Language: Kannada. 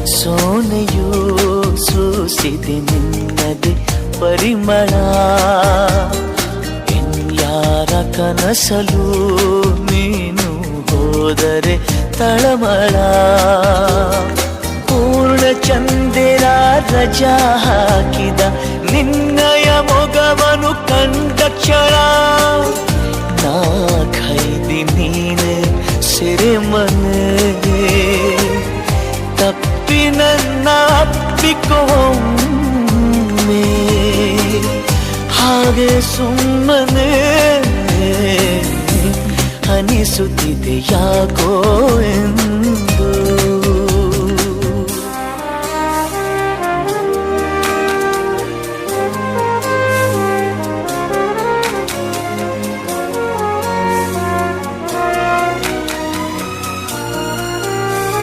ಸೋನೆಯೂ ಸೂಸಿದೆ ನಿನ್ನದೆ ಪರಿಮಳ. ಯಾರ ಕನಸಲು ನೀನು ಹೋದರೆ ತಳಮಳ. ಪೂರ್ಣ ಚಂದಿರ ರಜಾ ಹಾಕಿದ ನಿನ್ನಯ ಮೊಗವನು ಕಂಡ ಕ್ಷಣ. ನಾ ಖೈದಿ ನೀನೆ ಸೆರೆಮನೆ. ತಪ್ಪಿ ನನ್ನ ಅಪ್ಪಿಕೊಮ್ಮೆ ಹಾಗೆ ಸುಮ್ಮನೆ ಅನಿಸುತ್ತಿದೆ ಯಾಕೋ